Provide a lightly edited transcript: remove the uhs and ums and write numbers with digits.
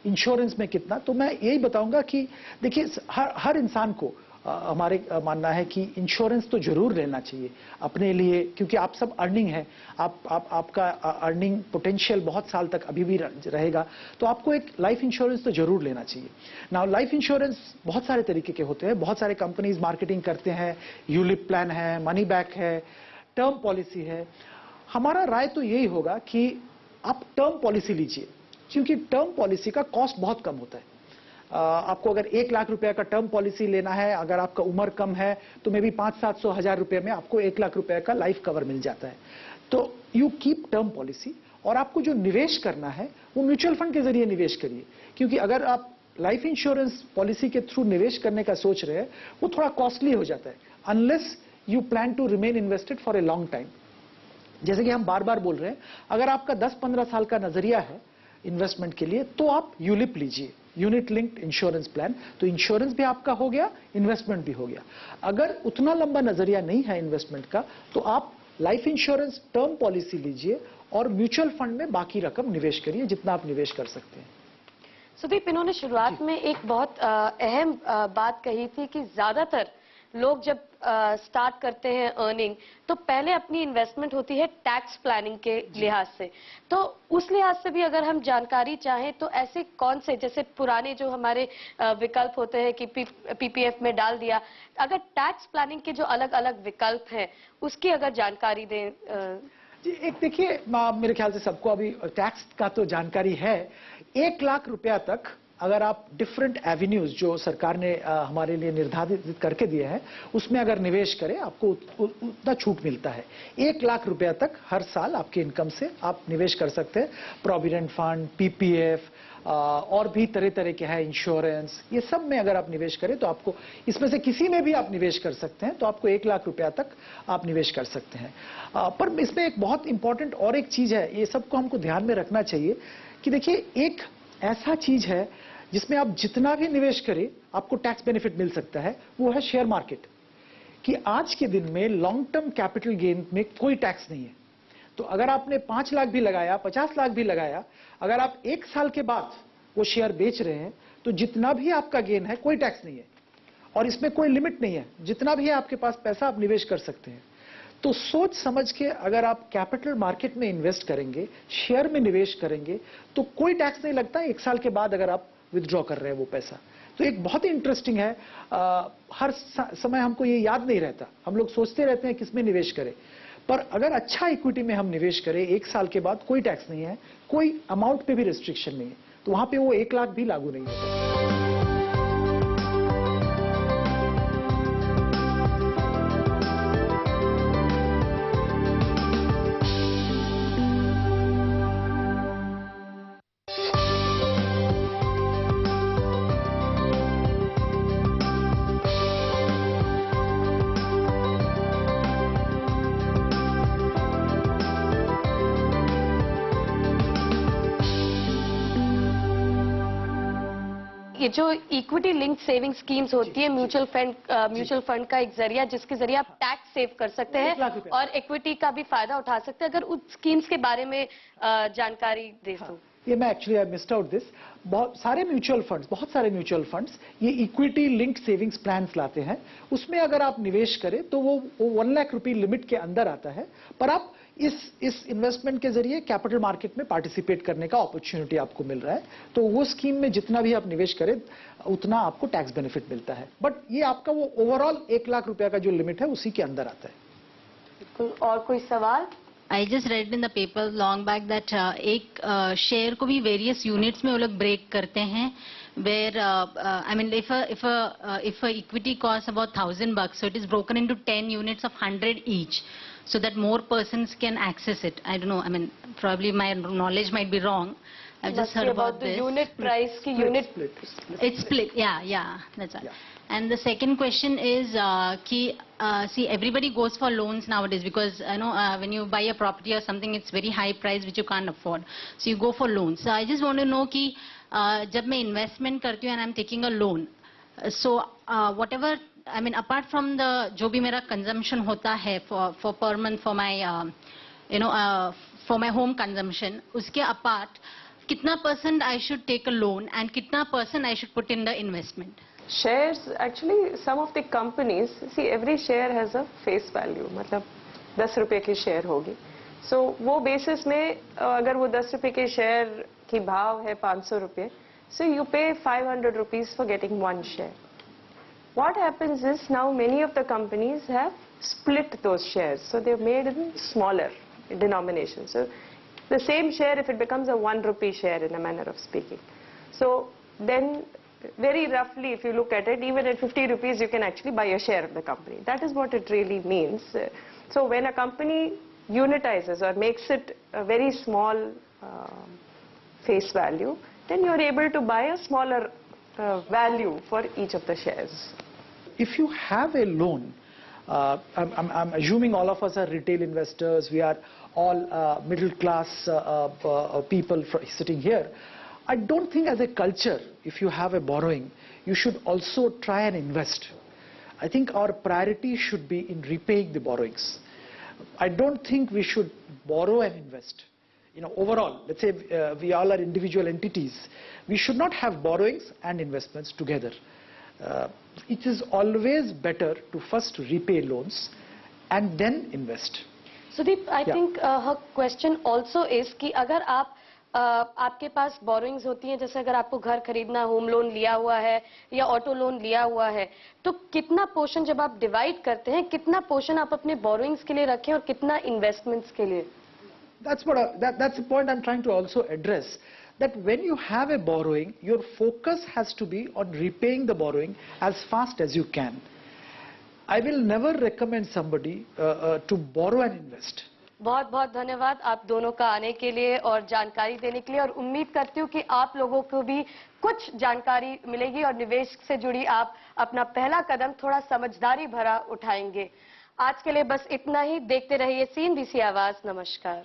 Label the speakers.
Speaker 1: Insurance में कितना, तो मैं यही बताऊंगा कि देखिए हर इंसान को हमारे मानना है कि इंश्योरेंस तो जरूर लेना चाहिए अपने लिए, क्योंकि आप सब अर्निंग है, आपका अर्निंग पोटेंशियल बहुत साल तक अभी भी रहेगा, तो आपको एक लाइफ इंश्योरेंस तो जरूर लेना चाहिए। नाउ लाइफ इंश्योरेंस बहुत सारे तरीके के होते हैं, बहुत सारे कंपनीज मार्केटिंग करते हैं, यूलिप प्लान है, मनी बैक है, टर्म पॉलिसी है। हमारा राय तो यही होगा कि आप टर्म पॉलिसी लीजिए, क्योंकि टर्म पॉलिसी का कॉस्ट बहुत कम होता है। आपको अगर 1 लाख रुपए का टर्म पॉलिसी लेना है, अगर आपका उम्र कम है, तो मे भी 500-700 हजार रुपए में आपको 1 लाख रुपए का लाइफ कवर मिल जाता है। तो यू कीप टर्म पॉलिसी, और आपको जो निवेश करना है वो म्यूचुअल फंड के जरिए निवेश करिए, क्योंकि अगर आप लाइफ इंश्योरेंस पॉलिसी के थ्रू निवेश करने का सोच रहे हैं वो थोड़ा कॉस्टली हो जाता है, unless you plan to remain invested for a long time. जैसे कि हम बार बार बोल रहे हैं, अगर आपका 10-15 साल का नजरिया है इन्वेस्टमेंट के लिए, तो आप यूलिप लीजिए, यूनिट लिंक्ड इंश्योरेंस प्लान, तो इंश्योरेंस भी आपका हो गया, इन्वेस्टमेंट भी हो गया। अगर उतना लंबा नजरिया नहीं है इन्वेस्टमेंट का, तो आप लाइफ इंश्योरेंस टर्म पॉलिसी लीजिए और म्यूचुअल फंड में बाकी रकम निवेश करिए, जितना आप निवेश कर सकते हैं।
Speaker 2: सुदीप, इन्होंने शुरुआत में एक बहुत अहम बात कही थी कि ज्यादातर लोग जब स्टार्ट करते हैं अर्निंग, तो पहले अपनी इन्वेस्टमेंट होती है टैक्स प्लानिंग के लिहाज से। तो उस लिहाज से भी अगर हम जानकारी चाहें तो ऐसे कौन से, जैसे पुराने जो हमारे विकल्प होते हैं कि पीपीएफ में डाल दिया, अगर टैक्स प्लानिंग के जो अलग अलग विकल्प हैं उसकी अगर जानकारी दें।
Speaker 1: जी, एक देखिए, मेरे ख्याल से सबको अभी टैक्स का तो जानकारी है। 1 लाख रुपया तक अगर आप डिफरेंट एवेन्यूज जो सरकार ने हमारे लिए निर्धारित करके दिए हैं, उसमें अगर निवेश करें, आपको उतना छूट मिलता है। 1 लाख रुपया तक हर साल आपके इनकम से आप निवेश कर सकते हैं। प्रोविडेंट फंड, पीपीएफ, और भी तरह तरह के हैं, इंश्योरेंस, ये सब में अगर आप निवेश करें तो आपको इसमें से किसी में भी आप निवेश कर सकते हैं, तो आपको 1 लाख रुपया तक आप निवेश कर सकते हैं। पर इसमें एक बहुत इंपॉर्टेंट और एक चीज है, ये सबको हमको ध्यान में रखना चाहिए कि देखिए, एक ऐसा चीज है जिसमें आप जितना भी निवेश करें आपको टैक्स बेनिफिट मिल सकता है, वो है शेयर मार्केट। कि आज के दिन में लॉन्ग टर्म कैपिटल गेन में कोई टैक्स नहीं है। तो अगर आपने 5 लाख भी लगाया, 50 लाख भी लगाया, अगर आप 1 साल के बाद वो शेयर बेच रहे हैं, तो जितना भी आपका गेन है कोई टैक्स नहीं है, और इसमें कोई लिमिट नहीं है, जितना भी है आपके पास पैसा आप निवेश कर सकते हैं। तो सोच समझ के अगर आप कैपिटल मार्केट में इन्वेस्ट करेंगे, शेयर में निवेश करेंगे, तो कोई टैक्स नहीं लगता 1 साल के बाद अगर आप विथड्रॉ कर रहे हैं वो पैसा। तो एक बहुत ही इंटरेस्टिंग है, हर समय हमको ये याद नहीं रहता, हम लोग सोचते रहते हैं किसमें निवेश करें, पर अगर अच्छा इक्विटी में हम निवेश करें 1 साल के बाद कोई टैक्स नहीं है, कोई अमाउंट पे भी रिस्ट्रिक्शन नहीं है, तो वहां पे वो 1 लाख भी लागू नहीं होता।
Speaker 2: ये जो इक्विटी लिंक सेविंग स्कीम्स होती है, म्यूचुअल फंड का एक जरिया जिसके जरिए आप टैक्स सेव कर सकते हैं और इक्विटी का भी फायदा उठा सकते हैं, अगर उस स्कीम्स के बारे में जानकारी दे दो।
Speaker 1: ये मैं actually I missed out this. बहुत सारे म्यूचुअल फंड्स ये इक्विटी लिंक सेविंग्स प्लान्स लाते हैं, उसमें अगर आप निवेश करें तो वो 1 लाख रुपए लिमिट के अंदर आता है, पर आप इस इन्वेस्टमेंट के जरिए कैपिटल मार्केट में पार्टिसिपेट करने का अपॉर्चुनिटी आपको मिल रहा है। तो वो स्कीम में जितना भी आप निवेश करें उतना आपको टैक्स बेनिफिट मिलता है, बट ये आपका वो ओवरऑल 1 लाख रुपया का जो लिमिट है उसी के अंदर आता है।
Speaker 2: और कोई सवाल?
Speaker 3: I just read in the paper long back that एक शेयर को भी वेरियस यूनिट्स में वो लोग ब्रेक करते हैं, where I mean if a equity costs about $1,000, so it is broken into 10 units of 100 each, so that more persons can access it. I don't know. I mean, probably my knowledge might be wrong. I've just heard about this.
Speaker 2: The unit price ki unit
Speaker 1: split.
Speaker 3: It's split. Yeah, that's right. Yeah. And the second question is, see, everybody goes for loans nowadays because when you buy a property or something, it's very high price which you can't afford. So you go for loans. So I just want to know कि जब मैं investment करती हूँ and I'm taking a loan, so whatever, I mean, apart from the जो भी मेरा consumption होता है for per month for my for my home consumption, उसके apart कितना % I should take a loan and कितना % I should put in the investment?
Speaker 4: Shares, actually some of the companies, see every share has a face value, मतलब 10 रुपए की share होगी. So वो basis में अगर वो 10 रुपए के शेयर की भाव है 500 रुपए, so you pay 500 rupees for getting one share. What happens is now many of the companies have split those shares, so they've made it smaller denomination. So the same share, if it becomes a 1 rupee share in a manner of speaking, so then very roughly if you look at it, even at 50 rupees you can actually buy a share of the company. That is what it really means. So when a company unitizes or makes it a very small face value, then you are able to buy a smaller value for each of the shares.
Speaker 1: If you have a loan, I'm assuming all of us are retail investors, we are all middle class people sitting here. I don't think as a culture, if you have a borrowing, you should also try and invest. I think our priority should be in repaying the borrowings. I don't think we should borrow and invest. You know, overall, let's say we all are individual entities. We should not have borrowings and investments together. It is always better to first repay loans and then invest.
Speaker 2: Sudeep, I think her question also is कि अगर आप आपके पास borrowings होती हैं, जैसे अगर आपको घर खरीदना, होम लोन लिया हुआ है या ऑटो लोन लिया हुआ है, तो कितना पोर्शन जब आप डिवाइड करते हैं, कितना पोर्शन आप अपने बोरोइंग्स के लिए रखें और कितना इन्वेस्टमेंट्स के लिए?
Speaker 1: That's the point I'm trying to also address. That when you have a borrowing, your focus has to be on repaying the borrowing as fast as you can. I will never recommend somebody to borrow and invest.
Speaker 2: बहुत बहुत धन्यवाद आप दोनों का आने के लिए और जानकारी देने के लिए, और उम्मीद करती हूँ कि आप लोगों को भी कुछ जानकारी मिलेगी और निवेश से जुड़ी आप अपना पहला कदम थोड़ा समझदारी भरा उठाएंगे. आज के लिए बस इतना ही. देखते रहिए CNBC आवाज. नमस्कार.